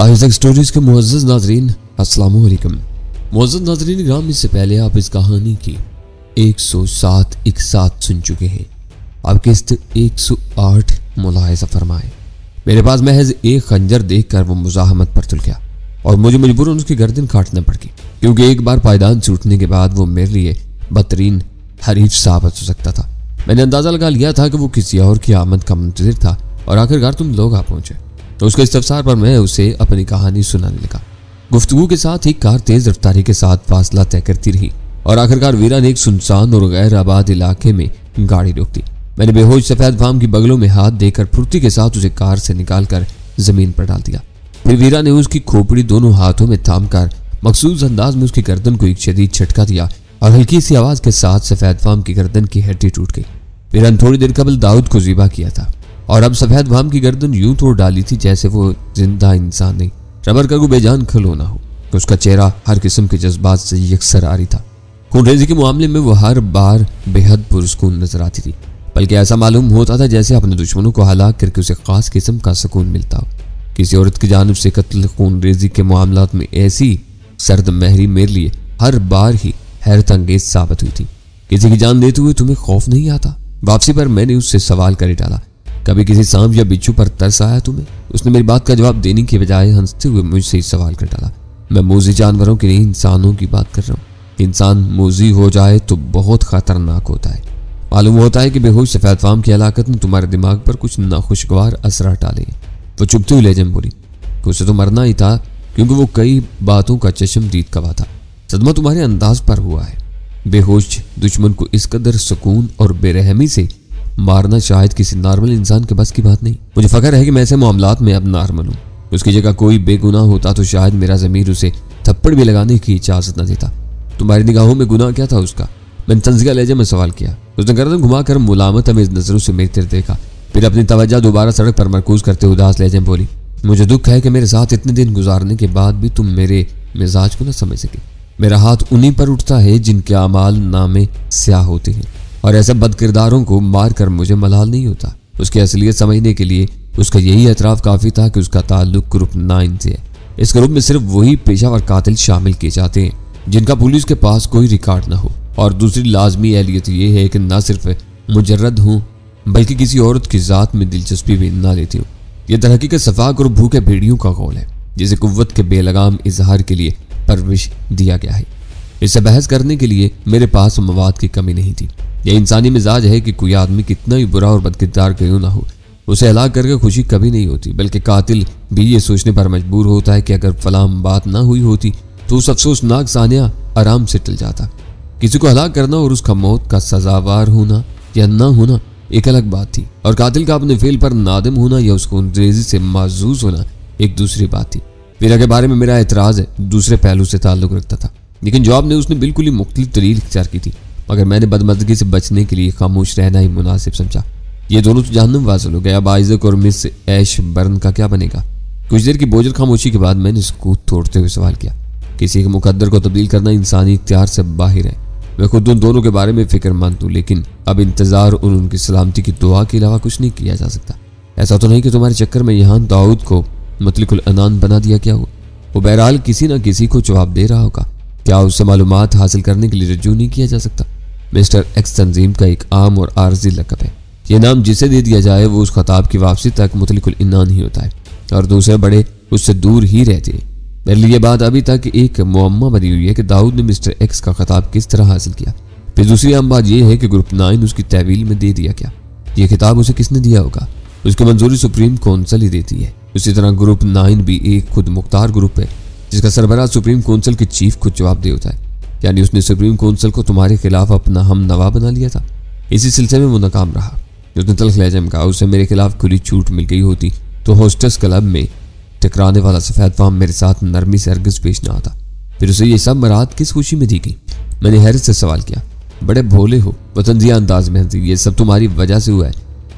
Isaac stories के मुअज़्ज़ज़ नाज़रीन अस्सलाम वालेकुम। मुअज़्ज़ज़ नाज़रीन ग्राम, इससे पहले आप इस कहानी की 107 एक साथ सुन चुके हैं। अब किस्त 108 मुलाहिज़ा फरमाएं। मेरे पास महज एक खंजर देखकर वो मुज़ाहमत पर तुल गया और मुझे मजबूरन उसकी गर्दन काटना पड़ गई, क्योंकि एक बार पायदान छूटने के बाद वो मेरे लिए बदतरीन हरीफ साबित हो सकता था। मैंने अंदाज़ा लगा लिया था कि वो किसी और की आमद का मुंतज़िर था और आखिरकार तुम लोग आ पहुंचे। तो उसके इस्तफसार पर मैं उसे अपनी कहानी सुनाने लगा। गुफ्तगू के साथ ही कार तेज रफ्तारी के साथ फासला तय करती रही और आखिरकार वीरा ने एक सुनसान और गैर आबाद इलाके में गाड़ी रोक दी। मैंने बेहोश सफेद फाम की बगलों में हाथ देकर फुर्ती के साथ उसे कार से निकालकर जमीन पर डाल दिया। फिर वीरा ने उसकी खोपड़ी दोनों हाथों में थाम कर मखसूस अंदाज में उसकी गर्दन को एक शदीद झटका दिया और हल्की सी आवाज के साथ सफेद फाम की गर्दन की हड्डी टूट गई। वीरा ने थोड़ी देर कबल दाऊद को ज़िबा किया था और अब सफेद फाम की गर्दन यूं तोड़ डाली थी जैसे वो जिंदा इंसान नहीं, रबर का कोई बेजान खिलौना हो। उसका चेहरा हर किस्म के जज्बात से यकसर आ रही था। खूनरेजी के मामले में वो हर बार बेहद पुरस्कून नजर आती थी, बल्कि ऐसा मालूम होता था जैसे अपने दुश्मनों को हलाक करके उसे खास किस्म का सुकून मिलता हो। किसी औरत की जानिब से कत्ल खूनरेजी के मामलात में ऐसी सर्द महरी मेरे लिए हर बार ही हैरत अंगेज साबित हुई थी। किसी की जान देते हुए तुम्हें खौफ नहीं आता? वापसी पर मैंने उससे सवाल कर डाला, कभी किसी सांप या बिच्छू पर तरस आया तुम्हें? उसने मेरी बात का जवाब देने के बजाय हंसते हुए मुझसे सवाल कर डाला, मैं मोजी जानवरों की नहीं इंसानों की बात कर रहा हूँ। इंसान मोजी हो जाए तो बहुत खतरनाक होता है। मालूम होता है कि बेहोश सफेद फाम की हलाकत ने तुम्हारे दिमाग पर कुछ नाखुशगवार असर डाले। वो चुपते हुए लेजम बोली कि उसे तो मरना ही था, क्योंकि वो कई बातों का चश्मदीद गवाह था। सदमा तुम्हारे अंदाज पर हुआ है। बेहोश दुश्मन को इस कदर सुकून और बेरहमी से मारना शायद किसी नॉर्मल इंसान के बस की बात नहीं। मुझे फख्र है कि मैं ऐसे मामलात में अब नॉर्मल हूँ। उसकी जगह कोई बेगुनाह होता तो शायद मेरा ज़मीर उसे थप्पड़ भी लगाने की इजाज़त न देता। तुम्हारी निगाहों में गुनाह क्या था उसका? मैंने तंज़िया लहजे में सवाल किया। उसने गर्दन घुमाकर मुलामत हमें नज़रों से मेरी तरफ देखा, फिर अपनी तवज्जो दोबारा सड़क पर मरकूज करते उदास लहजे में बोली, मुझे दुख है कि मेरे साथ इतने दिन गुजारने के बाद भी तुम मेरे मिजाज को न समझ सके। मेरा हाथ उन्हीं पर उठता है जिनके अमाल नामे स्याह होते हैं, और ऐसे बदकिरदारों को मार कर मुझे मलाल नहीं होता। उसकी असलियत समझने के लिए उसका यही एतराफ़ काफ़ी था कि उसका ताल्लुक ग्रुप 9 से है। इस ग्रुप में सिर्फ वही पेशावर कातिल शामिल किए जाते हैं जिनका पुलिस के पास कोई रिकॉर्ड न हो, और दूसरी लाजमी एहलियत यह है कि न सिर्फ मुजर्रद हूँ बल्कि किसी औरत की ज़ात में दिलचस्पी भी न लेती हूँ। यह तरहकीक़त सफाक और भूखे भेड़ियों का कौल है जिसे कुव्वत के बेलगाम इजहार के लिए परवरिश दिया गया है। इससे बहस करने के लिए मेरे पास मवाद की कमी नहीं थी। यह इंसानी मिजाज है कि कोई आदमी कितना ही बुरा और बदकिरदार क्यों ना हो, उसे हलाक करके खुशी कभी नहीं होती, बल्कि कातिल भी ये सोचने पर मजबूर होता है कि अगर फलाम बात ना हुई होती तो उस अफसोसनाक सानिया आराम से टल जाता। किसी को हलाक करना और उसका मौत का सजावार होना या ना होना एक अलग बात थी, और कातिल का अपने फेल पर नादिम होना या उसको अंग्रेजी से माजूज होना एक दूसरी बात थी। वीरा के बारे में मेरा एतराज़ दूसरे पहलू से ताल्लुक रखता था, लेकिन जवाब ने उसने बिल्कुल ही मुख्तलिफ दलील इख्तियार की थी, मगर मैंने बदमज़गी से बचने के लिए खामोश रहना ही मुनासिब समझा। ये दोनों तो जहन्नुम वासिल हो गए, अब आइज़ैक और मिस ऐश बर्न का क्या बनेगा? कुछ देर की बोझल खामोशी के बाद मैंने सकूत तोड़ते हुए सवाल किया, किसी के मुकद्दर को तब्दील करना इंसानी इख्तियार से बाहर है। मैं खुद उन दोनों के बारे में फिक्रमंद हूँ, लेकिन अब इंतज़ार और उनकी सलामती की दुआ के अलावा कुछ नहीं किया जा सकता। ऐसा तो नहीं कि तुम्हारे चक्कर में यहाँ दाऊद को मुतलिकुल अनान बना दिया क्या हो? वो बहरहाल किसी न किसी को जवाब दे रहा होगा। क्या उससे मालूमात हासिल करने के लिए रजू नहीं किया जा सकता? मिस्टर एक्स तंजीम का एक आम और आर्जी लक़ब है। यह नाम जिसे दे दिया जाए वो उस खताब की वापसी तक मुतलिकुल इनान ही होता है, और दूसरे बड़े उससे दूर ही रहते हैं। मेरे लिए बात अभी तक एक मुअम्मा बनी हुई है कि दाऊद ने मिस्टर एक्स का खताब किस तरह हासिल किया। फिर दूसरी अहम बात यह है कि ग्रुप 9 उसकी तहवील में दे दिया क्या? यह खिताब उसे किसने दिया होगा? उसकी मंजूरी सुप्रीम कौंसिल ही देती है। उसी तरह ग्रुप 9 भी एक खुद मुख्तार ग्रुप है जिसका सरबराह सुप्रीम कौंसिल के चीफ खुद जवाबदेह होता है। यानी उसने सुप्रीम कौंसिल को तुम्हारे खिलाफ अपना हम नवा बना लिया था। इसी सिलसिले में वो नाकाम रहा। उसने तल्ख लहजे में कहा, उसे मेरे खिलाफ खुली छूट मिल गई होती तो होस्टेस क्लब में टकराने वाला सफेद फाम मेरे साथ नरमी से हरगिज़ पेश न आता। फिर उसे ये सब मराद किस खुशी में दी गई? मैंने हैरत से सवाल किया। बड़े भोले हो, वतनजिया अंदाज में हंसी। ये सब तुम्हारी वजह से हुआ है।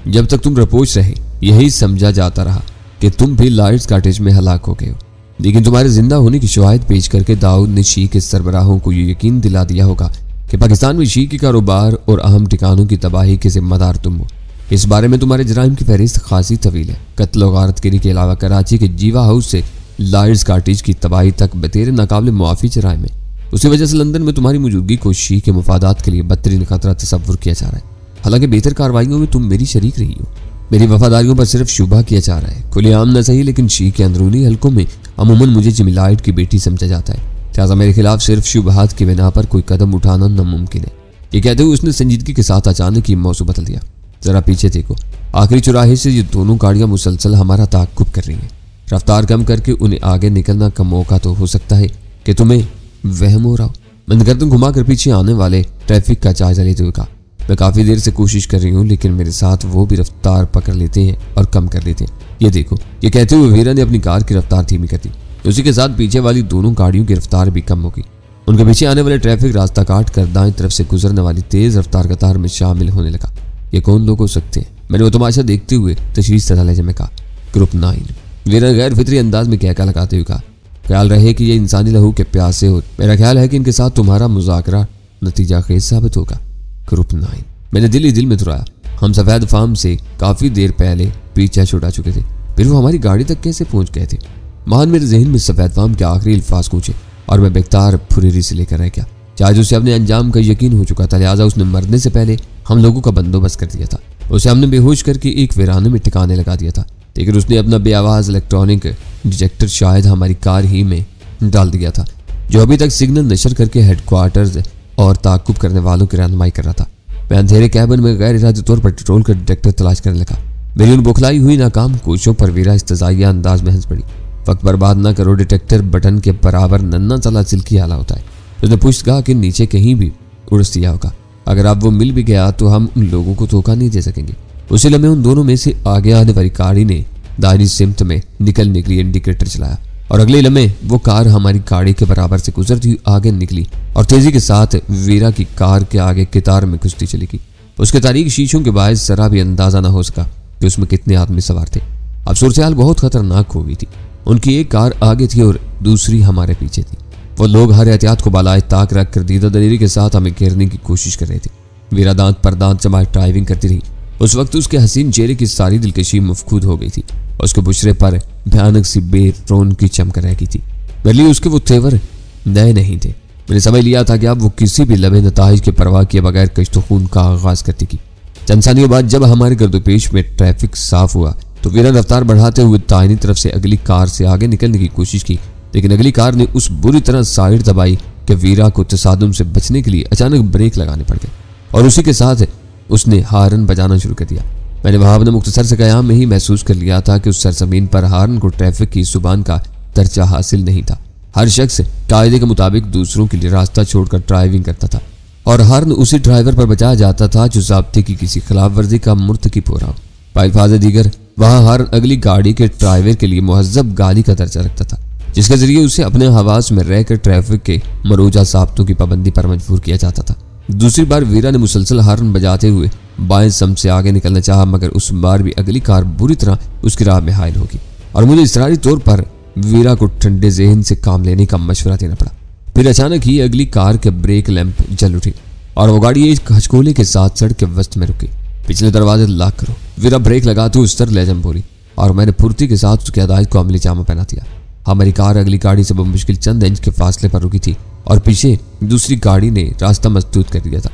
जब तक तुम रपोश रहे यही समझा जाता रहा कि तुम भी लाइट्स काटेज में हलाक हो गए हो, लेकिन तुम्हारे जिंदा होने की शवाहिद पेश करके दाऊद ने शी के सरबराहों को ये यकीन दिला दिया होगा कि पाकिस्तान में शी के कारोबार और अहम ठिकानों की तबाही के जिम्मेदार तुम हो। इस बारे में तुम्हारे जराइम की फहरिस्त खासी तवील है। कत्ल और गारतगिरी के अलावा कराची के जीवा हाउस से लायर्स कार्टेज की तबाही तक बतेरे नाकाबिले मुआफी जराए में। उसी वजह से लंदन में तुम्हारी मौजूदगी को शी के मुफादात के लिए बदतरीन खतरा तस्वुर किया जा रहा है। हालांकि बेहतर कार्रवाइयों में तुम मेरी शरीक रही हो। मेरी वफादारियों पर सिर्फ शुबा किया जा रहा है, खुलेआम न सही लेकिन शी के अंदरूनी हलकों में अमूमन मुझे जिमी लाइट की बेटी समझा जाता है। लिहाजा मेरे खिलाफ सिर्फ शुबहात की बिना पर कोई कदम उठाना नामुमकिन है। ये कहते हुए उसने संजीदगी के साथ अचानक ही मौजू बदल दिया। जरा पीछे देखो, आखिरी चौराहे से ये दोनों गाड़ियां मुसलसल हमारा ताक़ुब कर रही हैं। रफ्तार कम करके उन्हें आगे निकलना का मौका तो हो सकता है कि तुम्हें वहम हो रहा हो। मैंने गर्दन घुमाकर पीछे आने वाले ट्रैफिक का जायजा लेते हुए कहा, मैं काफी देर से कोशिश कर रही हूँ लेकिन मेरे साथ वो भी रफ्तार पकड़ लेते हैं और कम कर देते हैं। ये देखो। ये कहते हुए वीरा ने अपनी कार की रफ्तार धीमी कर दी। उसी के साथ पीछे वाली दोनों गाड़ियों की रफ्तार भी कम हो गई। उनके पीछे आने वाले ट्रैफिक रास्ता काट कर दाएं तरफ से गुजरने वाली तेज रफ्तार कतार में शामिल होने लगा। ये कौन लोग हो सकते हैं? मैंने वो तमाशा देखते हुए तशवीश से लहजे में कहा। ग्रुप 9। वीरा गैर फितरी अंदाज में कहका लगाते हुए कहा, ख्याल रहे कि ये इंसानी लहू के प्यासे हो। मेरा ख्याल है कि इनके साथ तुम्हारा मुज़ाकरा नतीजा खेज साबित होगा। ग्रुप 9। मैंने दिल ही दिल में दुराया। हम सफेद फार्म से काफी देर पहले पीछा छुड़ा चुके थे, फिर वो हमारी गाड़ी तक कैसे पहुंच गए थे? महान मेरे जहन में सफेद फार्म के आखिरी अल्फाज गूंजे और मैं बेख्तार फुरेरी से लेकर रह गया। चाहे उसे अपने अंजाम का यकीन हो चुका था, लिहाजा उसने मरने से पहले हम लोगों का बंदोबस्त कर दिया था। उसे हमने बेहोश करके एक वीराने में टिकाने लगा दिया था, लेकिन उसने अपना बेआवाज इलेक्ट्रॉनिक डिटेक्टर शायद हमारी कार ही में डाल दिया था, जो अभी तक सिग्नल नशर करके हेडक्वार्टर्स और ताक़ुब करने वालों की रहनुमाई कर रहा था। मैं अंधेरे कैबिन में गैर इरादी तौर पर पेट्रोल का डिटेक्टर तलाश करने लगा। मेरी उन बुखलाई हुई नाकाम कोशिशों पर वीरा इस्तज़ाइया अंदाज में हंस पड़ी। वक्त बर्बाद न करो, डिटेक्टर बटन के बराबर नन्ना चला सिल्की आला होता है। उसने पुष्टगाह के नीचे कहीं भी उड़स दिया होगा। अगर अब वो मिल भी गया तो हम उन लोगों को धोखा नहीं दे सकेंगे। उसी लम्हे उन दोनों में से आगे आने वाली गाड़ी ने दाहिनी सिमत में निकलने के लिए इंडिकेटर चलाया और अगले लम्हे वो कार हमारी गाड़ी के बराबर से गुजरती हुई आगे निकली और तेजी के साथ वीरा की कार के आगे कितार में घुसती चली गई। उसके तारीख शीशों के बायस जरा भी अंदाजा न हो सका कि उसमें कितने आदमी सवार थे। अब सूरत बहुत खतरनाक हो गई थी। उनकी एक कार आगे थी और दूसरी हमारे पीछे थी। वो लोग हर एहतियात को बालाए ताक रख कर दीदा दलेरी के साथ हमें घेरने की कोशिश कर रहे थे। वीरा दांत पर दांत जमाए ड्राइविंग करती रही। उस वक्त उसके हसीन चेहरे की सारी दिलकशी मफकूद हो गई थी। उसके बुशरे पर भयानक सी बेरौन की चमक रह गई थी। मेरे लिए उसके वो तेवर नए नहीं थे। मैंने समझ लिया था कि अब वो किसी भी लम्हे नताइज की परवाह किए बगैर कश्तो खून का आगाज करती की। चंद सानियों बाद जब हमारे गर्दोपेश में ट्रैफिक साफ हुआ तो वीरा रफ्तार बढ़ाते हुए दाहिनी तरफ से अगली कार से आगे निकलने की कोशिश की, लेकिन अगली कार ने उस बुरी तरह साइड दबाई कि वीरा को तसादुम से बचने के लिए अचानक ब्रेक लगाने पड़ गए और उसी के साथ उसने हारन बजाना शुरू कर दिया। मैंने वहां अपने मुख्तसर से कयाम में ही महसूस कर लिया था कि उस सरजमीन पर हारन को ट्रैफिक की जुबान का दर्जा हासिल नहीं था। हर शख्स कायदे के मुताबिक दूसरों के लिए रास्ता छोड़कर ड्राइविंग करता था और हारन उसी ड्राइवर पर बजाया जाता था जो ज़ाब्ते की किसी खिलाफ वर्जी का मुर्तकिब हो रहा हो। बाइल्फाज़ दीगर वहां हारन अगली गाड़ी के ड्राइवर के लिए मुहज्जब गाली का दर्जा रखता था, जिसके जरिए उसे अपने हवास में रहकर ट्रैफिक के मरोजा ज़ाब्तों की पाबंदी पर मजबूर किया जाता था। दूसरी बार वीरा ने मुसलसल हारन बजाते हुए बाएं सम से आगे निकलना चाहा, मगर उस बार भी अगली कार बुरी तरह उसकी राह में हायल होगी और मुझे इसरारी तौर पर वीरा को ठंडे ज़हन से काम लेने का मशवरा देना पड़ा। फिर अचानक ही अगली कार के ब्रेक लैंप जल उठी और वो गाड़ी एक हचकोले के साथ सड़क के वस्त में रुकी। पिछले दरवाजे लॉक करो, वीरा ब्रेक लगाते हुए उस तरह लहजम बोली और मैंने फुर्ती के साथ उसकी अदायत को अमली जामा पहना दिया। हमारी कार अगली गाड़ी से बमुश्किल चंद इंच के फासले पर रुकी थी और पीछे दूसरी गाड़ी ने रास्ता मसदूद कर दिया था।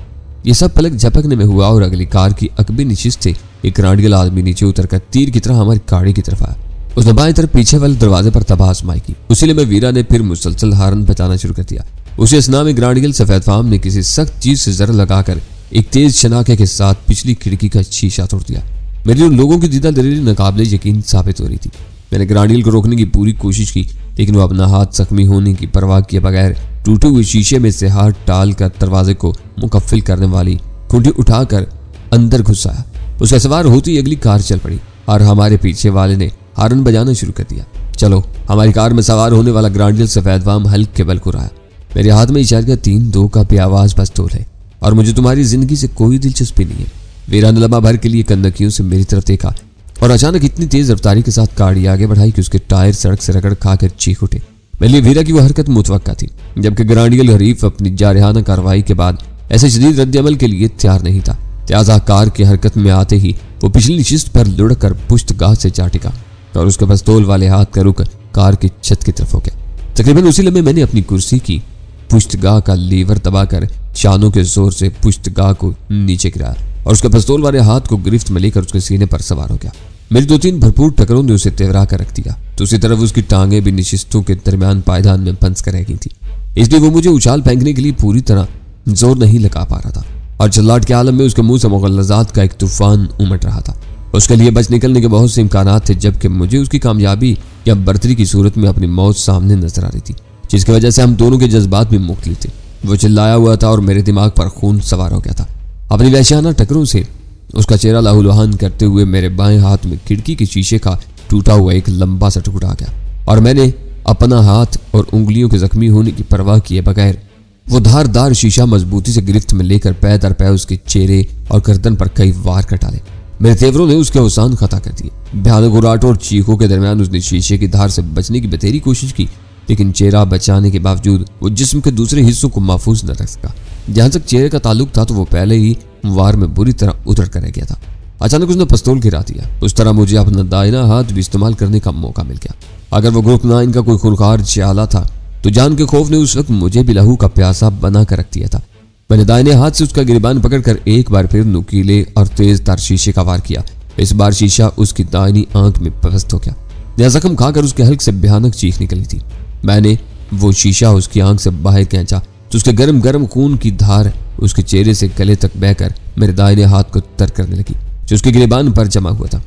ये सब पलक झपकने में हुआ और अगली कार की अकबी निशिस्त से एक रांडियल आदमी नीचे उतरकर तीर की तरह हमारी गाड़ी की तरफ आया। उसने बाएं तरफ पीछे वाले दरवाजे पर तबाह आजमाई की। उसी में वीरा ने फिर मुसलसल हारन बजाना शुरू कर दिया। उसी असना में ग्रांडियल सफेद फार्म ने किसी सख्त चीज से जर लगाकर एक तेज शनाखे के साथ पिछली खिड़की का शीशा तोड़ दिया। मेरी उन लोगों की दीदा दलेरी नाकाबिले यकीन साबित हो रही थी। मैंने ग्रांडियल को रोकने की पूरी कोशिश की, लेकिन वो अपना हाथ जख्मी होने की परवाह किए बगैर टूटे हुए शीशे में से हाथ टाल कर दरवाजे को मुकफ्फिल करने वाली खूंटी उठाकर अंदर घुस आया। उसका सवार होती ही अगली कार चल पड़ी और हमारे पीछे वाले ने हारन बजाना शुरू कर दिया। चलो, हमारी कार में सवार होने वाला ग्रांडियल सफेद फार्म हल्क के बल को रहा। मेरे हाथ में इशारा 3-2 का बेआवाज पिस्तौल है और मुझे तुम्हारी जिंदगी से कोई दिलचस्पी नहीं है। वीरा ने लम्हा भर के लिए कन्नकियों से मेरी तरफ देखा और अचानक इतनी तेज रफ्तारी के साथ गाड़ी आगे बढ़ाई कि उसके टायर सड़क से रगड़ खाकर चीख उठे। मेरे लिए वीरा की वो हरकत मुतवक्का थी, जबकि ग्रांडियल हरीफ अपनी जारहाना कार्रवाई के बाद ऐसे शदीद रद्द-ए-अमल के लिए तैयार नहीं था। लिहाजा कार की हरकत में आते ही वो पिछली नशिस्त पर लुढ़क कर पुश्तगाह से जा टिका और उसके पिस्तौल वाले हाथ का रुख कार की छत की तरफ हो गया। तकरीबन उसी लम्हे मैंने अपनी कुर्सी की पुश्तगाह का लीवर दबाकर शानों के जोर से पुश्तगाह को नीचे गिराया और उसके पिस्तौल वाले हाथ को गिरफ्त में लेकर उसके सीने पर सवार हो गया। मेरी 2-3 भरपूर टकरों ने उसे तेवरा कर रख दिया। दूसरी तरफ उसकी टांगें भी निशिस्तों के दरमियान पायदान में फंस कर रह गई थी, इसलिए वो मुझे उछाल फेंकने के लिए पूरी तरह जोर नहीं लगा पा रहा था और चिल्लाहट के आलम में उसके मुंह से मुगल्लज़ात का एक तूफान उमड़ रहा था। उसके लिए बच निकलने के बहुत से इम्कानात थे, जबकि मुझे उसकी कामयाबी या बर्तरी की सूरत में अपनी मौत सामने नजर आ रही थी, जिसकी वजह से हम दोनों के जज्बात भी मुख्तलिफ थे। वो चिल्लाया हुआ था और मेरे दिमाग पर खून सवार हो गया था। अपनी वहशियाना टकरों से उसका चेहरा लहूलुहान करते हुए मेरे बाएं हाथ में खिड़की के शीशे का टूटा हुआ एक लंबा सा टुकड़ा आ गया और मैंने अपना हाथ और उंगलियों के जख्मी होने की परवाह किए बगैर वो शीशा मजबूती से गिरफ्त में लेकर पै दर पै उसके चेहरे और गर्दन पर कई वार कर डाले। मेरे तेवरों ने उसके हुसान खता कर दिए। भयानक गुर्राटों और चीखों के दरमियान उसने शीशे की धार से बचने की बतेरी कोशिश की, लेकिन चेहरा बचाने के बावजूद वो जिस्म के दूसरे हिस्सों को महफूज न रख सका। जहां तक चेहरे का ताल्लुक था तो वो पहले ही वार में बुरी तरह उतर कर रह गया था। अचानक उसने पिस्तौल गिरा दिया। उस तरह मुझे अपना दाहिना हाथ भी इस्तेमाल करने का मौका मिल गया। अगर वो ग्रुप 9 का कोई खूंखार चाला था तो जान के खौफ ने उस वक्त मुझे भी लहू का प्यासा बना कर रख दिया था। मैंने दाहिने हाथ से उसका गिरबान पकड़कर एक बार फिर नुकीले और तेज तार शीशे का वार किया। इस बार शीशा उसकी दाहिनी आंख में पवस्त हो गया। यह जख्म खाकर उसके हल्क से भयानक चीख निकली थी। मैंने वो शीशा उसकी आंख से बाहर खींचा तो उसके गर्म गर्म खून की धार उसके चेहरे से गले तक बहकर मेरे दाहिने हाथ को तर करने लगी, जो उसके गिरबान पर जमा हुआ था।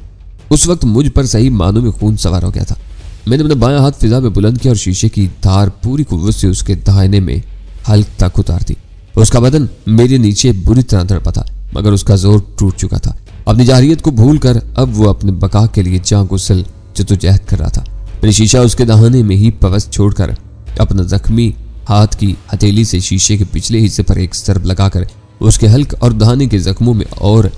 उस वक्त मुझ पर सही मानों में खून सवार हो गया था। मैंने अपना बायां हाथ फिजा में बुलंद किया और शीशे की धार पूरी कुव्वत से उसके दाहिने में हल्क तक उतार दी। उसका बदन मेरे नीचे बुरी तरह तड़पा था, मगर उसका जोर टूट चुका था। अपनी जाहिरियत को भूलकर अब वो अपने बका के लिए जान गुस्ल जद्दोजहद कर रहा था। मैंने शीशा उसके दाहिने में ही पवस्त छोड़कर अपना जख्मी हाथ की हथेली से शीशे के पिछले हिस्से पर एक सरब लगाकर उसके हल्क और दाहिने के जख्मों में और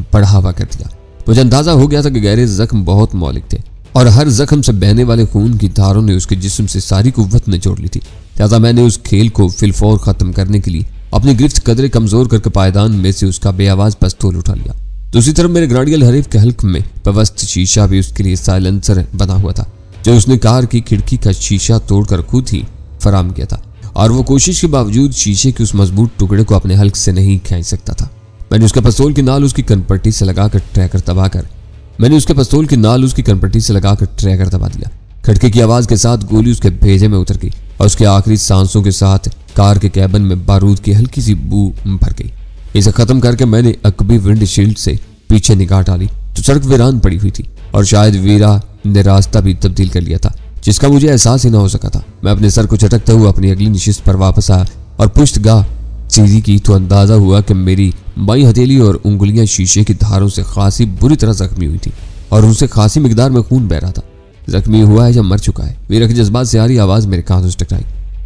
बढ़ावा कर दिया। मुझे अंदाजा हो गया था कि गहरे जख्म बहुत मौलिक थे और हर जख्म से बहने वाले खून की धारों ने उसके जिस्म से सारी कुव्वत निचोड़ ली थी। लिहाजा मैंने उस खेल को फिलफौर खत्म करने के लिए अपनी गिरफ्त कदरे कमजोर करके पायदान में से उसका बेआवाज पिस्तौल उठा लिया। दूसरी तरफ मेरे ग्राडियल हरीफ के हल्क में पवस्त शीशा भी उसके लिए साइलेंसर बना हुआ था, जो उसने कार की खिड़की का शीशा तोड़कर खुद ही फराम किया था और वो कोशिश के बावजूद शीशे के उस मजबूत टुकड़े को अपने हल्क से नहीं खींच सकता था। मैंने उसके पिस्तौल की नाल उसकी कनपट्टी से लगाकर ट्रैकर दबा दिया। खटके की आवाज के साथ गोली उसके भेजे में उतर गई और उसके आखिरी सांसों के साथ कार के कैबिन में बारूद की हल्की सी बू भर गई। इसे खत्म करके मैंने अकबी विंडशील्ड से पीछे निगाह डाली तो सड़क वीरान पड़ी हुई थी और शायद वीरा ने रास्ता भी तब्दील कर लिया था, जिसका मुझे एहसास ही न हो सका था। मैं अपने सर को झटकते हुए अपनी अगली नशिस्त पर वापस आया और पुश्तगाह सीधी की तो अंदाजा हुआ कि मेरी बाईं हथेली और उंगलियां शीशे की धारों से खासी बुरी तरह जख्मी हुई थी और उनसे खासी मिकदार में खून बह रहा था। जख्मी हुआ है या मर चुका है, वीरा के जज्बात से आ रही आवाज मेरे कानों से टकराई।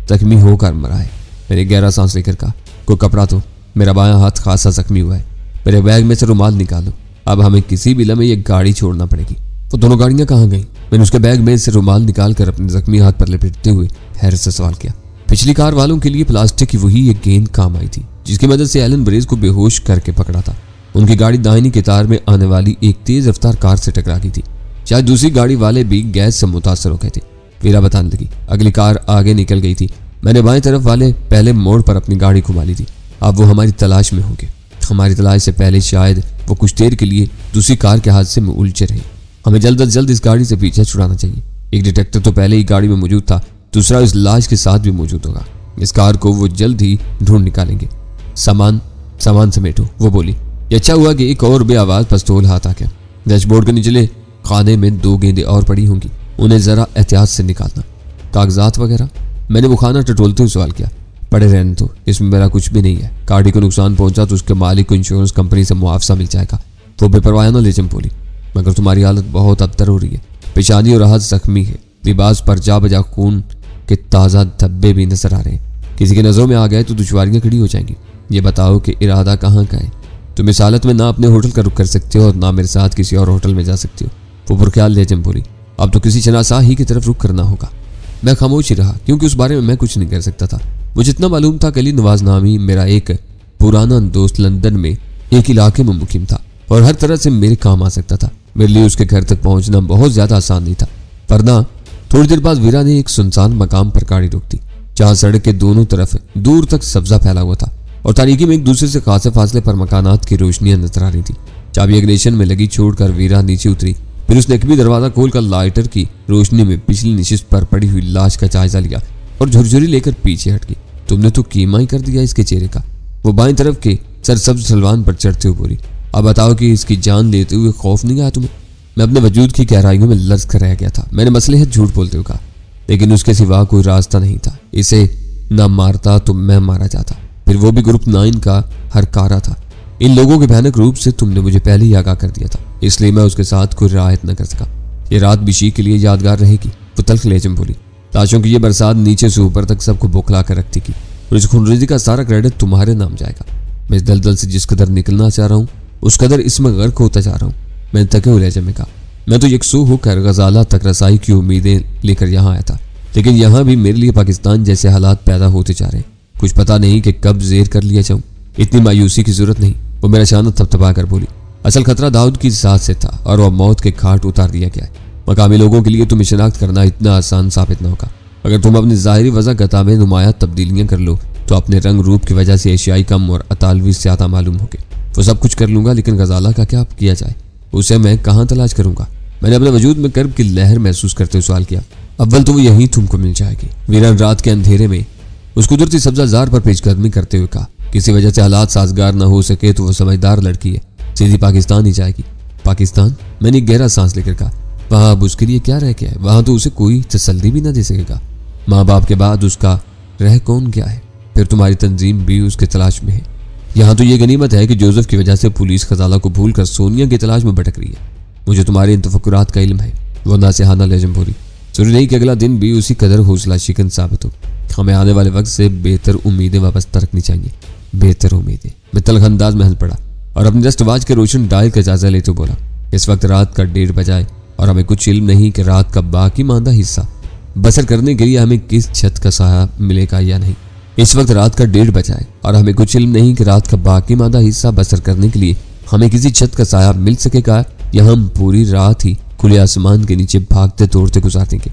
जख्मी होकर मरा है, मैंने गहरा सांस लेकर कहा। कोई कपड़ा तो, मेरा बायां हाथ खासा जख्मी हुआ है। मेरे बैग में से रुमाल निकालो, अब हमें किसी भी लम्हे ये गाड़ी छोड़ना पड़ेगी। वो दोनों गाड़ियां कहाँ गई? मैंने उसके बैग में से रुमाल निकालकर अपने जख्मी हाथ पर लपेटते हुए हैरत से सवाल किया। पिछली कार वालों के लिए प्लास्टिक की वही एक गेंद काम आई थी, जिसकी मदद से एलन ब्रेज को बेहोश करके पकड़ा था। उनकी गाड़ी दाहिनी कतार में आने वाली एक तेज रफ्तार कार से टकरा गई थी। शायद दूसरी गाड़ी वाले भी गैस से मुतासर हो गए थे। वीरा बताने लगी। अगली कार आगे निकल गई थी। मैंने बाएं तरफ वाले पहले मोड़ पर अपनी गाड़ी घुमा ली थी। अब वो हमारी तलाश में होंगे। हमारी तलाश से पहले शायद वो कुछ देर के लिए दूसरी कार के हादसे में उलझे रहे। हमें जल्द अज जल्द इस गाड़ी से पीछा छुड़ाना चाहिए। एक डिटेक्टर तो पहले ही गाड़ी में मौजूद था, दूसरा इस लाश के साथ भी मौजूद होगा। इस कार को वो जल्द ही ढूंढ निकालेंगे। सामान समेटो, वो बोली। ये अच्छा हुआ कि एक और बेआवाज पिस्तौल हाथ आ गया। डैशबोर्ड के निचले खाने में 2 गेंदें और पड़ी होंगी, उन्हें जरा एहतियात से निकालना। कागजात वगैरह? मैंने वो खाना टटोलते हुए सवाल किया। पड़े रहने दो, इसमें मेरा कुछ भी नहीं है। गाड़ी को नुकसान पहुंचा तो उसके मालिक को इंश्योरेंस कंपनी से मुआवजा मिल जाएगा। वो बेपरवाह लेजम बोली। मगर तुम्हारी हालत बहुत अबतर हो रही है। पेशानी और हाथ जख्मी है, लिबास पर जा बजा खून के ताज़ा धब्बे भी नजर आ रहे हैं। किसी की नज़रों में आ गए तो दुश्वारियां खड़ी हो जाएंगी। ये बताओ कि इरादा कहाँ का है? तुम इस हालत में ना अपने होटल का रुख कर सकते हो और ना मेरे साथ किसी और होटल में जा सकते हो। वो पुरख्याल लेजम बोली। अब तो किसी शनासा ही की तरफ रुख करना होगा। मैं खामोश ही रहा, क्योंकि उस बारे में मैं कुछ नहीं कर सकता था। मुझे इतना मालूम था कि अली नवाज नामी मेरा एक पुराना दोस्त लंदन में एक इलाके में मुकीम था और हर तरह से मेरे काम आ सकता था। मेरे लिए उसके घर तक पहुंचना बहुत ज्यादा आसान नहीं था, वरना थोड़ी देर बाद वीरा ने एक सुनसान मकाम पर गाड़ी रोक दी, जहां सड़क के दोनों तरफ दूर तक सब्जा फैला हुआ था और तारीकी में एक दूसरे से खासे फासले पर मकानात की रोशनियां नजर आ रही थी। चाबी इग्निशन में लगी छोड़कर वीरा नीचे उतरी। फिर उसने कभी दरवाजा खोलकर लाइटर की रोशनी में पिछली नशिस्त पर पड़ी हुई लाश का जायजा लिया और झुरझुरी लेकर पीछे हट गई। तुमने तो कीमा ही कर दिया इसके चेहरे का। वो बाएं तरफ के सरसब्ज सलवान पर चढ़ते हुए बोली, अब बताओ कि इसकी जान लेते हुए खौफ नहीं आया तुम्हें? मैं अपने वजूद की गहराइयों में लर्ज कर रह गया था। मैंने मसले है झूठ बोलते हुए कहा, लेकिन उसके सिवा कोई रास्ता नहीं था। इसे न मारता तो मैं मारा जाता। फिर वो भी ग्रुप 9 का हरकारा था। इन लोगों के भयानक रूप से तुमने मुझे पहले ही आगाह कर दिया था, इसलिए मैं उसके साथ कोई रियायत न कर सका। ये रात बिशी के लिए यादगार रहेगी। वो तल्ख लहजे बोली, लाशों की ये बरसात नीचे से ऊपर तक सबको बौखला कर रखती की और इस खूनरेजी का सारा क्रेडिट तुम्हारे नाम जाएगा। मैं इस दलदल से जिस कदर निकलना चाह रहा हूँ उस कदर इसमें गर्क होता जा रहा हूँ। मैंने थके हुए लहजे में कहा, मैं तो यकसू होकर गजाला तक रसाई की उम्मीदें लेकर यहाँ आया था, लेकिन यहाँ भी मेरे लिए पाकिस्तान जैसे हालात पैदा होते जा रहे हैं। कुछ पता नहीं कि कब जेर कर लिया जाऊँ। इतनी मायूसी की जरूरत नहीं। वो मेरा शान थपथपा कर बोली, असल खतरा दाऊद की साथ से था और वह मौत के घाट उतार दिया गया है। मकामी लोगों के लिए तुम्हें शनाख्त करना इतना आसान साबित न होगा। अगर तुम अपनी जाहिरी वज़ागता में नुमाया तब्दीलियां कर लो तो अपने रंग रूप की वजह से एशियाई कम और अतालवी ज्यादा मालूम होगे। वो सब कुछ कर लूंगा, लेकिन गजाला का क्या किया जाए? उसे मैं कहाँ तलाश करूंगा? मैंने अपने वजूद में कर्ब की लहर महसूस करते हुए सवाल किया। अव्वल तो वो यहीं तुमको मिल जाएगी। वीरन रात के अंधेरे में उस कुदरती सब्जाजार पर पेशकदमी करते हुए कहा, किसी वजह से हालात साजगार न हो सके तो वो समझदार लड़की है, सीधी पाकिस्तान ही जाएगी। पाकिस्तान? मैंने गहरा सांस लेकर कहा, वहां अब उसके लिए क्या रह गया है? वहां तो उसे कोई तसल्ली भी न दे सकेगा। माँ बाप के बाद उसका रह कौन गया है? फिर तुम्हारी तंजीम भी उसके तलाश में है। यहाँ तो ये गनीमत है कि जोसेफ की वजह से पुलिस खजाला को भूलकर सोनिया की तलाश में भटक रही है। मुझे तुम्हारे इन तफक्कुरात का इल्म है। वो नासिहाना लहजे में बोली, जरूरी नहीं कि अगला दिन भी उसी कदर हौसला शिकन साबित हो। हमें आने वाले वक्त से बेहतर उम्मीदें वाबस्ता रखनी चाहिए। बेहतर उम्मीदें? मैं तल्ख अंदाज में हंस पड़ा और अपनी दस्तवाज के रोशन डायल का जायजा लेते बोला, इस वक्त रात का 1:30 बजाए और हमें कुछ इल्म नहीं कि रात का बाकी मांदा हिस्सा बसर करने के लिए हमें किस छत का साया मिलेगा या नहीं। इस वक्त रात का 1:30 बजाए और हमें कुछ इल्म नहीं कि रात का बाकी मांदा हिस्सा बसर करने के लिए हमें किसी छत का साया मिल सकेगा या हम पूरी रात ही खुले आसमान के नीचे भागते तोड़ते गुजार देंगे।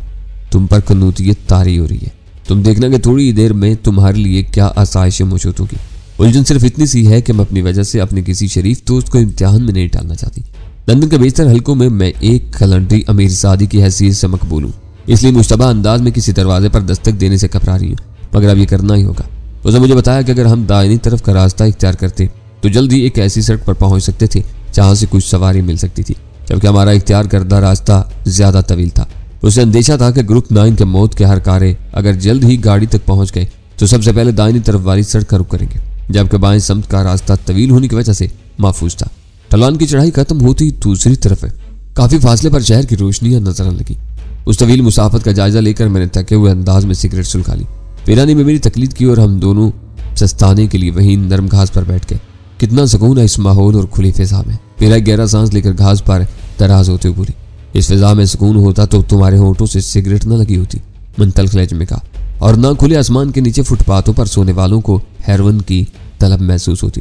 तुम पर कनूतियत तारी हो रही है। तुम देखना कि थोड़ी देर में तुम्हारे लिए क्या आसाइशें मौजूद होगी। उलझन सिर्फ इतनी सी है कि मैं अपनी वजह से अपने किसी शरीफ दोस्त को इम्तिहान में नहीं डालना चाहती। लंदन के बेशतर हलकों में मैं एक खलंडरी अमीर सादी की हैसियत से मकबूल हूँ, इसलिए मुश्तबा अंदाज में किसी दरवाजे पर दस्तक देने से घबरा रही हूँ, मगर अब ये करना ही होगा। उसने मुझे बताया कि अगर हम दाहिनी तरफ का रास्ता इख्तियार करते तो जल्द ही एक ऐसी सड़क पर पहुंच सकते थे जहां से कुछ सवारी मिल सकती थी, जबकि हमारा इख्तियार करदा रास्ता ज्यादा तवील था। उसे अंदेशा था कि ग्रुप 9 के मौत के हरकारे अगर जल्द ही गाड़ी तक पहुंच गए तो सबसे पहले दाहिनी तरफ वाली सड़क का रुख करेंगे, जबकि बाएं समत का रास्ता तवील होने की वजह से महफूज था। ढलान की चढ़ाई खत्म होती दूसरी तरफ काफी फासले पर शहर की रोशनियां नजर आने लगी। उस तवील मुसाफत का जायजा लेकर मैंने थके हुए अंदाज में सिगरेट सुलगा ली। वीरानी में मेरी तकलीद की और हम दोनों सस्ताने के लिए वहीं नरम घास पर बैठ गए। कितना सुकून है इस माहौल और खुली फिजा में। वीरा गहरा सांस लेकर घास पर दराज होते हुए बोली, इस फिजा में सुकून होता तो तुम्हारे होंठों से सिगरेट न लगी होती। मन तल्ख लहजे में कहा, और न खुले आसमान के नीचे फुटपाथों पर सोने वालों को हेरोइन की तलब महसूस होती।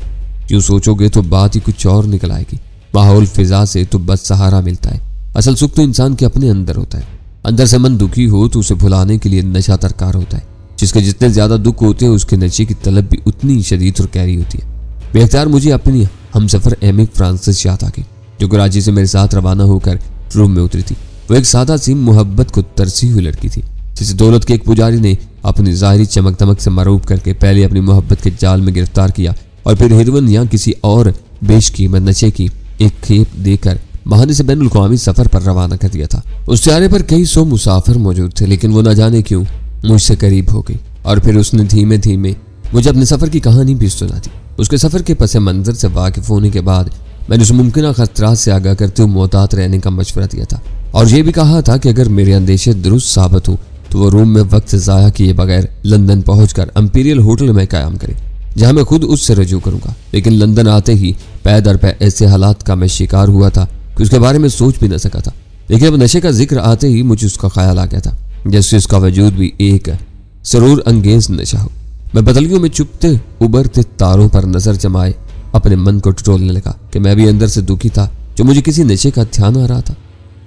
यूं सोचोगे तो बात ही कुछ और निकल आएगी। माहौल फिजा से तो बस सहारा मिलता है। असल सुख तो इंसान के अपने अंदर होता है। अंदर से मन दुखी हो तो उसे भुलाने के लिए नशा दरकार होता है। जिसके जितने ज्यादा दुख होते हैं उसके नशे की तलब भी उतनी शदीद और गहरी होती है। बेख्तियार मुझे अपनी हमसफर एमिक फ्रांसिस याद आ गई, जो कराची से मेरे साथ रवाना होकर रूम में उतरी थी। वो एक सादा सी मोहब्बत को तरसी हुई लड़की थी, जिसे दौलत के एक पुजारी ने अपनी जाहिरी चमक दमक से मरूब करके पहले अपनी मोहब्बत के जाल में गिरफ्तार किया और फिर हेरोइन या किसी और बेशकीमत नशे की एक खेप देकर बहाने से बैनुल अक़वामी सफर पर रवाना कर दिया था। उस चारे पर कई सौ मुसाफिर मौजूद थे, लेकिन वो न जाने क्यों मुझसे करीब हो गई और फिर उसने धीमे धीमे मुझे अपने सफर की कहानी भी सुना दी। उसके सफर के पस मंजर से वाकिफ होने के बाद मैंने उसे मुमकिन खतरात से आगाह करते हुए मोहतात रहने का मशवरा दिया था और यह भी कहा था कि अगर मेरे अंदेशे दुरुस्त साबित हो तो वो रूम में वक्त जाया किए बगैर लंदन पहुंचकर इंपीरियल होटल में कायम करे, जहां मैं खुद उससे रजू करूंगा। लेकिन लंदन आते ही पै दर पै ऐसे हालात का मैं शिकार हुआ था कि उसके बारे में सोच भी न सका था। लेकिन अब नशे का जिक्र आते ही मुझे उसका ख्याल आ गया था, जैसे उसका वजूद भी एक सरूर अंगेज नशा हो। मैं बदलियों में चुपते उबरते तारों पर नजर जमाए अपने मन को टटोलने लगा कि मैं भी अंदर से दुखी था, जो मुझे किसी नशे का ध्यान आ रहा था।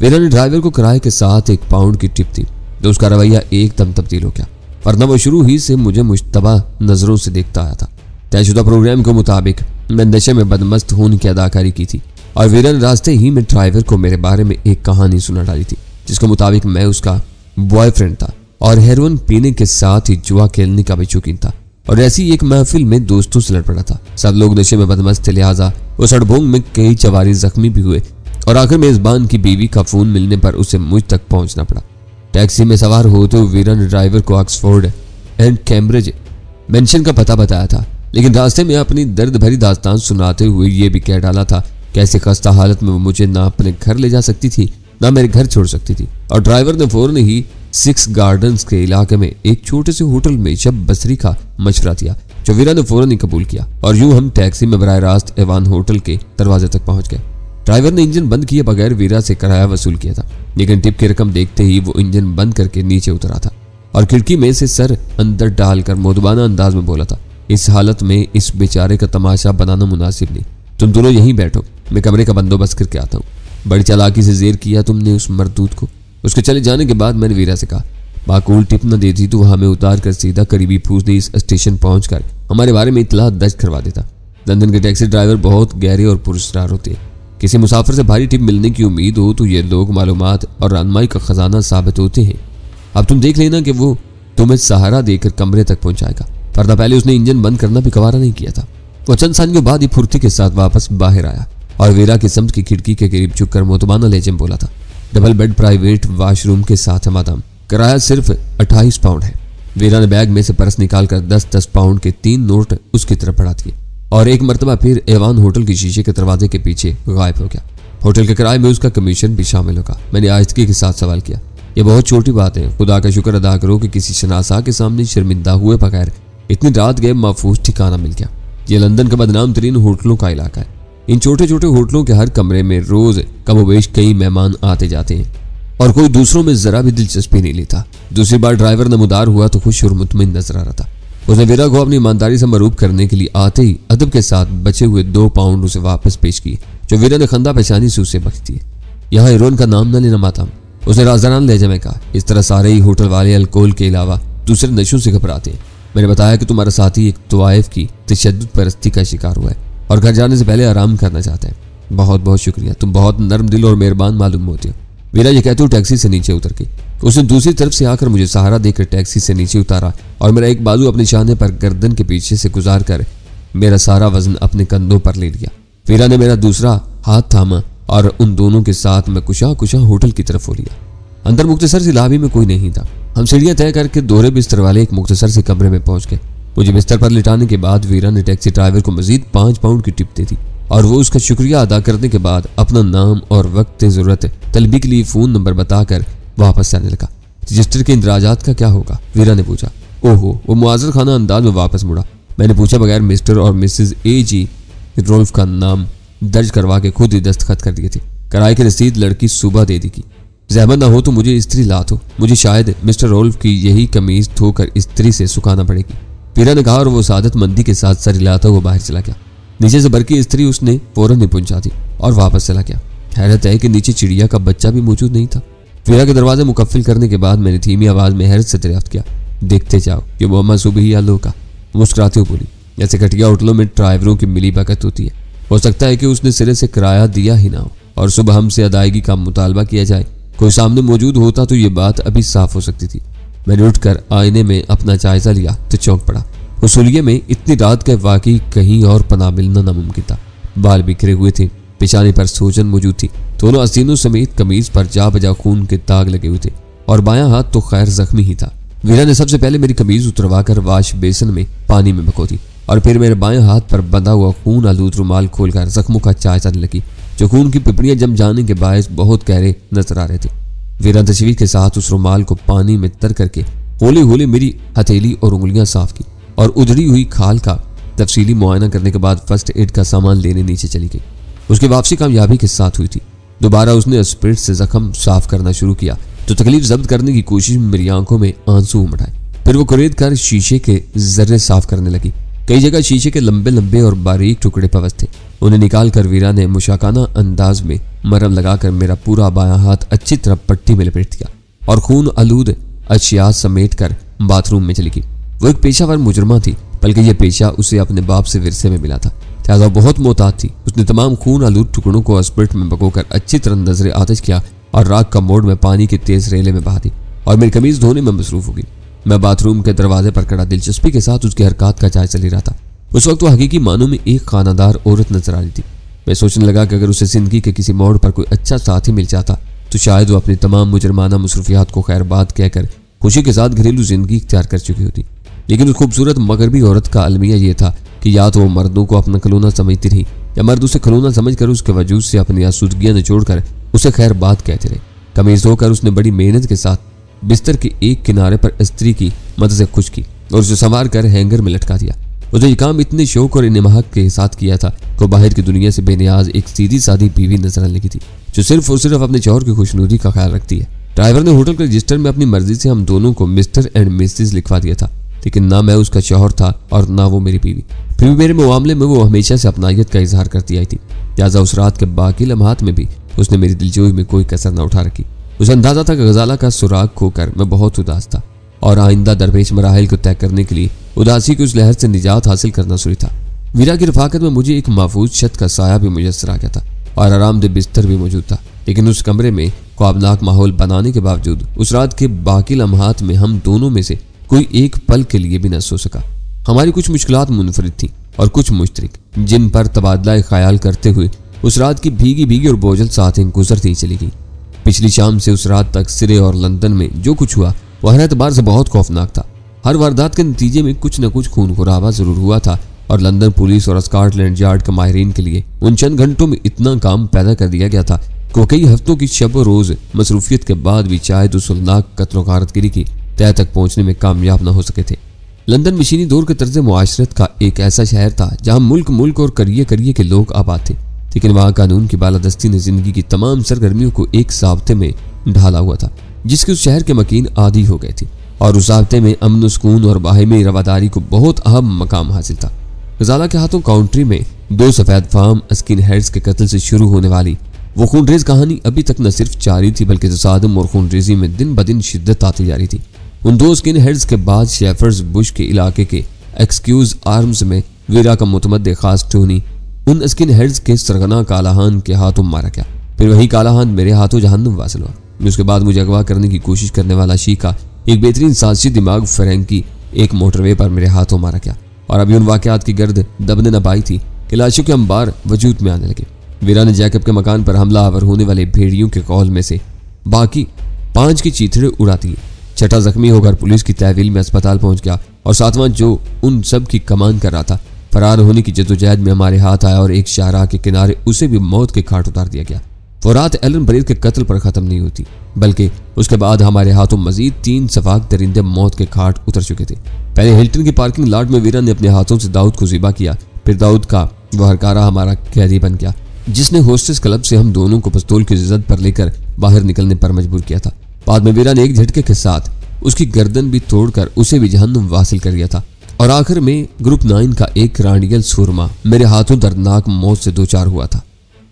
वीरा ने ड्राइवर को किराए के साथ 1 पाउंड की टिप दी। तो उसका रवैया एकदम तब्दील हो गया, वरना वो शुरू ही से मुझे मुश्तबा नजरों से देखता आया था। तयशुदा प्रोग्राम के मुताबिक मैं नशे में बदमस्त होने की अदाकारी की थी और वीरा ने रास्ते ही में ड्राइवर को मेरे बारे में एक कहानी सुना डाली थी, जिसके मुताबिक मैं उसका बॉयफ्रेंड था और हेरोइन पीने के साथ ही जुआ खेलने का भी शौकीन था। और ऐसी एक महफिल में दोस्तों से लड़ पड़ा था। सब लोग नशे में बदमस्त थे, लिहाजा उस सड़भोंग में कई चवारी जख्मी भी हुए और आखिर मेजबान की बीवी का फोन मिलने पर उसे मुझ तक पहुंचना पड़ा। टैक्सी में सवार होते हुए वीरा ने ड्राइवर को ऑक्सफोर्ड एंड कैम्ब्रिज मेंशन का पता बताया था, लेकिन रास्ते में अपनी दर्द भरी दास्तान सुनाते हुए ये भी कह डाला था कैसे खस्ता हालत में वो मुझे ना अपने घर ले जा सकती थी ना मेरे घर छोड़ सकती थी। और ड्राइवर ने फौरन ही 6 गार्डन्स के इलाके में एक छोटे से होटल में शब बसरी का मशवरा दिया, जो वीरा ने फौरन ही कबूल किया और यूं हम टैक्सी में बराह रास्त एवान होटल के दरवाजे तक पहुंच गए। ड्राइवर ने इंजन बंद किए बगैर वीरा से किराया वसूल किया था, लेकिन टिप की रकम देखते ही वो इंजन बंद करके नीचे उतरा था और खिड़की में से सर अंदर डालकर मोदबाना अंदाज में बोला था, इस हालत में इस बेचारे का तमाशा बनाना मुनासिब नहीं, तुम दोनों यहीं बैठो, मैं कमरे का बंदोबस्त करके आता हूँ। बड़ी चालाकी से जेर किया तुमने उस मरदूत को। उसके चले जाने के बाद मैंने वीरा से कहा, माकूल टिप न देती तो हमें उतार कर सीधा करीबी फूसदी स्टेशन पहुंचकर हमारे बारे में इतला दर्ज करवा देता। लंदन के टैक्सी ड्राइवर बहुत गहरे और पुरस्कार होते हैं। किसी मुसाफिर से भारी टिप मिलने की उम्मीद हो तो ये लोग मालूमात और रहनुमाई का खजाना साबित होते हैं। अब तुम देख लेना कि वो तुम्हें सहारा देकर कमरे तक पहुंचाएगा, वरना पहले उसने इंजन बंद करना भी गवारा नहीं किया था। वो चंद सानियों बाद ही फुर्ती के साथ वापस बाहर आया और वीरा की समत की खिड़की के करीब झुककर मोतबाना लहजे में बोला था, डबल बेड प्राइवेट वाशरूम के साथ है मादाम, किराया सिर्फ 28 पाउंड है। वीरा ने बैग में से पर्स निकालकर 10-10 पाउंड के 3 नोट उसकी तरफ बढ़ा दिए और एक मरतबा फिर एवान होटल के शीशे के दरवाजे के पीछे गायब हो गया। होटल के किराए में उसका कमीशन भी शामिल होगा। मैंने आहिस्तगी के साथ सवाल किया, यह बहुत छोटी बात है, खुदा का शुक्र अदा करो कि किसी शनासा के सामने शर्मिंदा हुए बगैर इतनी रात गए महफूज ठिकाना मिल गया। यह लंदन का बदनाम तरीन होटलों का इलाका है। इन छोटे छोटे होटलों के हर कमरे में रोज कमोबेश कई मेहमान आते जाते हैं और कोई दूसरों में जरा भी दिलचस्पी नहीं लेता। दूसरी बार ड्राइवर नमदार हुआ तो खुश और मुतमिन नजर आ रहा था। उसने वीरा को अपनी ईमानदारी से मरूब करने के लिए आते ही अदब के साथ बचे हुए 2 पाउंड उसे वापस पेश किए, जो वीरा ने खंदा पेशानी से उसे बख्श दिए। यहाँ हीरोइन का नाम न लेना माताम, उसने राजदारान लहजे में कहा। इस तरह सारे ही होटल वाले अल्कोहल के अलावा दूसरे नशों से घबराते हैं। मैंने बताया कि तुम्हारा साथी एक तवाइफ की तशद्दुद परस्ती का शिकार हुआ है और घर जाने से पहले आराम करना चाहते हैं। बहुत बहुत शुक्रिया, तुम बहुत नर्म दिल और मेहरबान मालूम होते हो। वीरा ये कहते हुए टैक्सी से नीचे उतर गई। उसने दूसरी तरफ से आकर मुझे सहारा देकर टैक्सी से नीचे उतारा और मेरा एक बाजू अपने शाने पर गर्दन के पीछे से गुजार कर मेरा सारा वजन अपने कंधों पर ले लिया। वीरा ने मेरा दूसरा हाथ थामा और उन दोनों के साथ मैं कुशा कुशा होटल की तरफ हो लिया। अंदर मुख्तसर सी लाबी में कोई नहीं था। हम सीढ़ियां तय करके दोहरे बिस्तर वाले एक मुख्तसर से कमरे में पहुंच गए। मुझे बिस्तर पर लिटाने के बाद वीरा ने टैक्सी ड्राइवर को मजीद 5 पाउंड की टिप दे दी और वो उसका शुक्रिया अदा करने के बाद अपना नाम और वक्त जरूरत तलबी के लिए फोन नंबर बताकर वापस आने लगा। रजिस्टर के इंदराजात का क्या होगा? वीरा ने पूछा। ओहो, वो मुआजर खाना अंदाज में वापस मुड़ा। मैंने पूछा बगैर मिस्टर और मिसेज A.G. रोल्फ का नाम दर्ज करवा के खुद ही दस्तखत कर दिए थे। किराए की रसीद लड़की सुबह दे देगी। जहमत ना हो तो मुझे इस्त्री ला दो, मुझे शायद मिस्टर रोल्फ की यही कमीज धोकर इस्त्री से सुखाना पड़ेगी। वीरा ने कहा और वो सादत मंदी के साथ सर हिलाता हुआ बाहर चला गया। नीचे से बरकी इस्त्री उसने फौरन ही पहुंचा दी और वापस चला गया। हैरत है कि नीचे चिड़िया का बच्चा भी मौजूद नहीं था। वीरा के दरवाजे मुकफ्फिल करने के बाद मैंने धीमी आवाज में हैरत से दरियाफ्त किया, देखते जाओ ये मोहम्मद सुबही या लो का। मुस्कुराते हुए बोली, ऐसे घटिया होटलों में ड्राइवरों की मिली भगत होती है। हो सकता है कि उसने सिरे से किराया दिया ही ना हो और सुबह हमसे अदायगी का मुतालबा किया जाए। कोई सामने मौजूद होता तो ये बात अभी साफ हो सकती थी। मैंने उठकर आईने में अपना जायजा लिया तो चौंक पड़ा। उसूलिये में इतनी रात के वाकई कहीं और पनाह मिलना नामुमकिन था। बाल बिखरे हुए थे, पिछाने पर सूजन मौजूद थी, दोनों आस्तीनों समेत कमीज पर जा बजा खून के दाग लगे हुए थे और बायां हाथ तो खैर जख्मी ही था। वीरा ने सबसे पहले मेरी कमीज उतरवाकर वाश बेसन में पानी में बको दी और फिर मेरे बाएं हाथ पर बंधा हुआ खून आलूद रुमाल खोलकर जख्मों का जायजा लगी, जो खून की पिपड़ियां जम जाने के बायस बहुत गहरे नजर आ रहे थे। वीरा तशवीर के साथ उस रुमाल को पानी में तर करके होली होली मेरी हथेली और उंगलियां साफ की और उधड़ी हुई खाल का तफसीली मुआयना करने के बाद फर्स्ट एड का सामान लेने नीचे चली गई। उसकी वापसी कामयाबी के साथ हुई थी। दोबारा उसने स्पिरिट से जख्म साफ करना शुरू किया तो तकलीफ जब्त करने की कोशिश में मेरी आंखों में आंसू उमड़ आए। फिर वो कुरेद कर शीशे के जर्रे साफ करने लगी। कई जगह शीशे के लंबे लंबे और बारीक टुकड़े पवस थे। उन्हें निकाल कर वीरा ने मुशाकाना अंदाज में मरहम लगाकर मेरा पूरा बायां हाथ अच्छी तरह पट्टी में लपेट दिया और खून आलूद अशिया समेट कर बाथरूम में चली गई। वो एक पेशावर मुजरमा थी, बल्कि यह पेशा उसे अपने बाप से विरसे में मिला था। लिहाजा बहुत मोहतात थी। उसने तमाम खून आलूद टुकड़ों को स्पिरिट में भगोकर अच्छी तरह नजर आतिश किया और राख का मोड़ में पानी के तेज रेले में बहा दी और मेरी कमीज धोने में मसरूफ हो गई। मैं बाथरूम के दरवाजे पर खड़ा दिलचस्पी के साथ उसकी हरकत का जायजा ले रहा था। उस वक्त वो हकीकी मानों में एक खानादार औरत नजर आ रही थी। मैं सोचने लगा कि अगर उसे जिंदगी के किसी मोड़ पर कोई अच्छा साथी मिल जाता तो शायद वो अपनी तमाम मुजरमाना मसरूफियात को खैरबाद कहकर खुशी के साथ घरेलू जिंदगी इख्तियार कर चुकी होती। लेकिन उस खूबसूरत मगरबी औरत का अलमिया यह था कि या तो वो मर्दों को अपना खिलौना समझती रही या मर्द उसे खिलौना समझकर उसके वजूद से अपनी आसूदगियां निचोड़कर उसे खैरबाद कहते रहे। कमीज धोकर उसने बड़ी मेहनत के साथ बिस्तर के एक किनारे पर इस्त्री की मदद से खुश की और उसे संवार कर हैंगर में लटका दिया। उसने ये काम इतने शौक और इनमहक के साथ किया था कि बाहर की दुनिया से बेनियाज एक सीधी सादी बीवी नजर आने लगी थी जो सिर्फ और सिर्फ अपने शौहर की खुशनुदी का ख्याल रखती है। ड्राइवर ने होटल के रजिस्टर में अपनी मर्जी से हम दोनों को मिस्टर एंड मिसेस लिखवा दिया था, लेकिन ना मैं उसका शौहर था और ना वो मेरी बीवी। फिर भी मेरे मामले में वो हमेशा से अपनायत का इजहार करती आई थी। लिहाजा उस रात के बाकी लम्हात में भी उसने मेरी दिलजोई में कोई कसर न उठा रखी। उसे अंदाजा था कि गजाला का सुराग खोकर मैं बहुत उदास था और आइंदा दरपेश मराहिल को तय करने के लिए उदासी की उस लहर से निजात हासिल करना शुरू था। वीरा की रफाकत में मुझे एक महफूज छत का साया भी मुयस्सर आ गया था और आरामदेह बिस्तर भी मौजूद था। लेकिन उस कमरे में ख्वाबनाक माहौल बनाने के बावजूद उस रात के बाकी लम्हात में हम दोनों में से कोई एक पल के लिए भी न सो सका। हमारी कुछ मुश्किलात मुनफरिद थी और कुछ मुश्तरिक, जिन पर तबादला ख्याल करते हुए उस रात की भीगी भीगी और बोझल साथें गुजरती चली गई। पिछली शाम से उस रात तक सिरे और लंदन में जो कुछ हुआ वह हर एतबार से बहुत खौफनाक था। हर वारदात के नतीजे में कुछ न कुछ खून खराबा जरूर हुआ था और लंदन पुलिस और स्कॉटलैंड यार्ड के माहिरीन के लिए उन चंद घंटों में इतना काम पैदा कर दिया गया था कि वो कई हफ्तों की शब रोज मसरूफियत के बाद भी शायद उस उल्नाक कत्ल गारतगिरी की तय तक पहुंचने में कामयाब न हो सके थे। लंदन मशीनी दौर के तर्ज मुआशरत का एक ऐसा शहर था जहां मुल्क और करिए करिए के लोग आबाद थे, लेकिन वहां कानून की बालादस्ती ने जिंदगी की तमाम सरगर्मियों को एक साब्ते में ढाला हुआ था जिसके उस शहर के मकीन आदी हो गए थे और उस साब्ते में अमन सुकून और बाहिमी रवादारी को बहुत अहम मकाम हासिल था। गजाला के हाथों काउंट्री में 2 सफेद फार्म स्किन हेड्स के कत्ल से शुरू होने वाली वो खूनरेज कहानी अभी तक न सिर्फ जारी थी बल्कि तसादम और खूनरेजी में दिन ब दिन शिद्दत आती जा रही थी। उन 2 स्किन हेड्स के बाद शेफर्स बुश के इलाके के एक्सक्यूज आर्म्स में वीरा का मुतमद्दे खास टोनी उन स्किन हेड्स के सरगना कालाहान के हाथों मारा गया। फिर वही कालाहान मेरे हाथों जहन्नुम वासिल हुआ। उसके बाद मुझे अगवा करने की कोशिश करने वाला शीका एक बेहतरीन साजिशी दिमाग फ्रैंकी एक मोटरवे पर मेरे हाथों मारा गया और अभी उन वाकयात की गर्द दबने न पाई थी कि लाशों के अंबार वजूद में आने लगे। वीरा ने जैकब के मकान पर हमला आवर होने वाले भेड़ियों के कौल में से बाकी 5 की चीथड़े उड़ा दिए। 6ठा जख्मी होकर पुलिस की तहवील में अस्पताल पहुंच गया और 7वां जो उन सब की कमान कर रहा था फरार होने की जद्दोजहद में हमारे हाथ आया और एक शाहराह के किनारे उसे भी मौत के घाट उतार दिया गया। वो रात एलन ब्रेड के कत्ल पर खत्म नहीं होती बल्कि उसके बाद हमारे हाथों मजीद 3 सफाक दरिंदे मौत के घाट उतर चुके थे। पहले हिल्टन की पार्किंग लॉट में वीरा ने अपने हाथों से दाऊद को ज़िबा किया। फिर दाऊद का वह हरकारा हमारा कैदी बन गया जिसने होस्टेस क्लब से हम दोनों को पिस्तौल की जिद पर लेकर बाहर निकलने पर मजबूर किया था। बाद में वीरा ने एक झटके के साथ उसकी गर्दन भी तोड़कर उसे भी जहन्नुम वासिल कर दिया था और आखिर में ग्रुप 9 का एक रांडियल सुरमा मेरे हाथों दर्दनाक मौत से 2-4 हुआ था।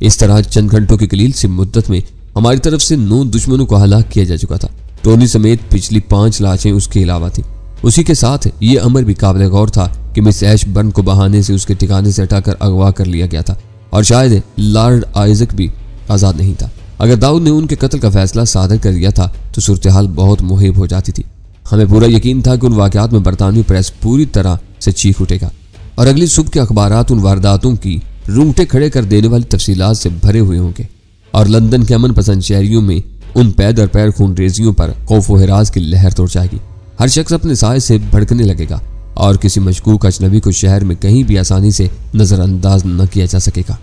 इस तरह चंद घंटों की कलील सी मुद्दत में हमारी तरफ से 9 दुश्मनों को हलाक किया जा चुका था। टोनी समेत पिछली 5 लाशें उसके अलावा थी। उसी के साथ ये अमर भी काबिल गौर था कि मिस ऐश बर्न को बहाने से उसके ठिकाने से हटाकर अगवा कर लिया गया था और शायद लॉर्ड आइजक भी आज़ाद नहीं था। अगर दाऊद ने उनके कत्ल का फैसला सादर कर दिया था तो सूरत हाल बहुत मुहिब हो जाती थी। हमें पूरा यकीन था कि उन वाकयात में बरतानवी प्रेस पूरी तरह से चीख उठेगा और अगली सुबह के अखबारात उन वारदातों की रूंगटे खड़े कर देने वाली तफसीलात से भरे हुए होंगे और लंदन के अमन पसंद शहरियों में उन पैर दर पैर खूनरेजियों पर खौफ व हिरास की लहर तोड़ जाएगी। हर शख्स अपने साए से भड़कने लगेगा और किसी मशकूक अजनबी को शहर में कहीं भी आसानी से नजरअंदाज न किया जा सकेगा।